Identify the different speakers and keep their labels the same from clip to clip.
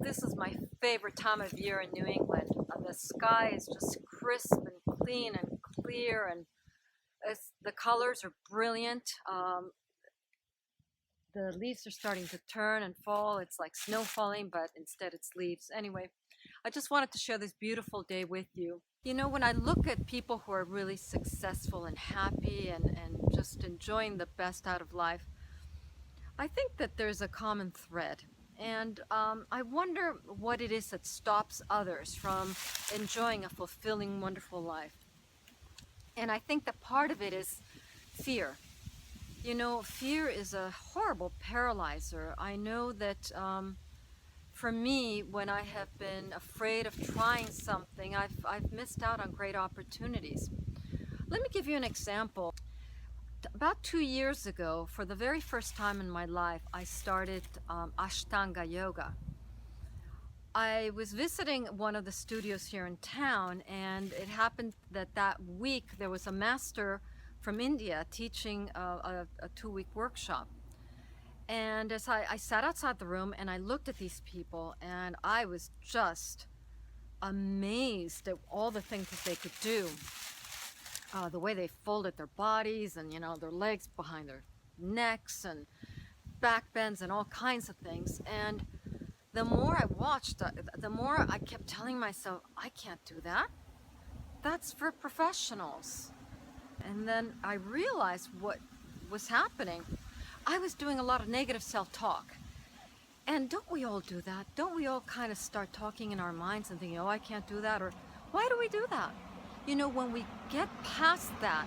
Speaker 1: This is my favorite time of year in New England. The sky is just crisp and clean and clear, and the colors are brilliant. The leaves are starting to turn and fall. It's like snow falling, but instead it's leaves. Anyway, I just wanted to share this beautiful day with you. You know, when I look at people who are really successful and happy and just enjoying the best out of life, I think that there's a common thread. And I wonder what it is that stops others from enjoying a fulfilling, wonderful life. And I think that part of it is fear. You know, fear is a horrible paralyzer. I know that for me, when I have been afraid of trying something, I've missed out on great opportunities. Let me give you an example. About 2 years ago, for the very first time in my life, I started Ashtanga yoga. I was visiting one of the studios here in town, and it happened that that week there was a master from India teaching a 2-week workshop. And as I sat outside the room and I looked at these people, and I was just amazed at all the things that they could do. The way they folded their bodies and, you know, their legs behind their necks and back bends and all kinds of things. And the more I watched, the more I kept telling myself, I can't do that. That's for professionals. And then I realized what was happening. I was doing a lot of negative self-talk. And don't we all do that? Don't we all kind of start talking in our minds and thinking, oh, I can't do that? Or why do we do that? You know, when we get past that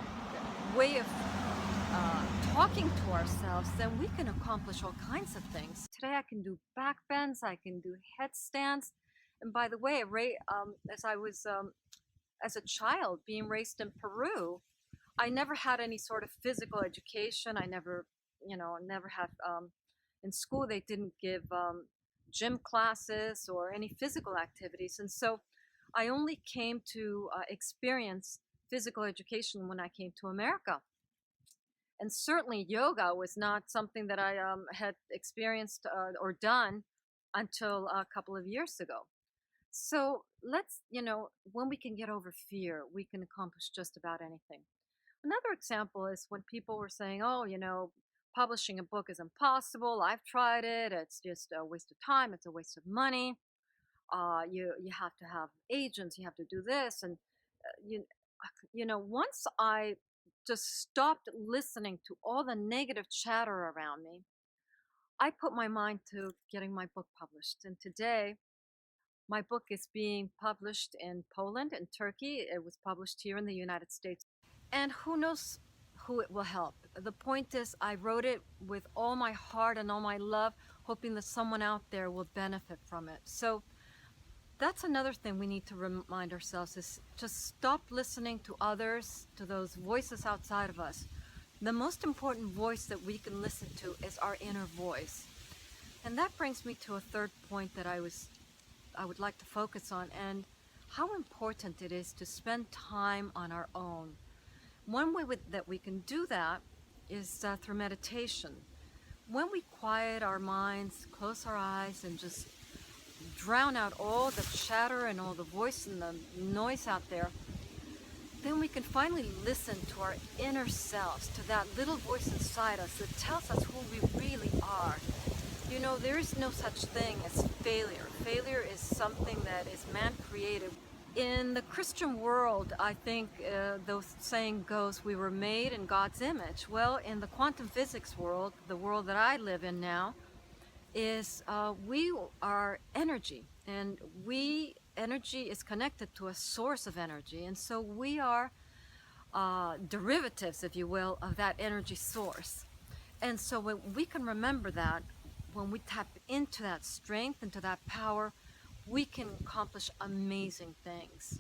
Speaker 1: way of talking to ourselves, then we can accomplish all kinds of things. Today I can do back bends, I can do headstands. And by the way, as I was as a child being raised in Peru, I never had any sort of physical education. I never, never had, in school they didn't give gym classes or any physical activities. And so I only came to experience physical education when I came to America. And certainly yoga was not something that I had experienced or done until a couple of years ago. So when we can get over fear, we can accomplish just about anything. Another example is when people were saying, oh, publishing a book is impossible. I've tried it. It's just a waste of time. It's a waste of money. You have to have agents. You have to do this. And, once I just stopped listening to all the negative chatter around me, I put my mind to getting my book published. And today, my book is being published in Poland and Turkey. It was published here in the United States. And who knows who it will help. The point is, I wrote it with all my heart and all my love, hoping that someone out there will benefit from it. So that's another thing we need to remind ourselves is just stop listening to others, to those voices outside of us. The most important voice that we can listen to is our inner voice. And that brings me to a third point that I would like to focus on, and how important it is to spend time on our own. One way that we can do that is through meditation. When we quiet our minds, close our eyes, and just drown out all the chatter and all the voice and the noise out there, then we can finally listen to our inner selves, to that little voice inside us that tells us who we really are. You know, there is no such thing as failure. Failure is something that is man-created. In the Christian world, I think the saying goes, we were made in God's image. Well, in the quantum physics world, the world that I live in now, is we are energy, and energy is connected to a source of energy, and so we are derivatives, if you will, of that energy source. And so when we can remember that, when we tap into that strength, into that power, we can accomplish amazing things.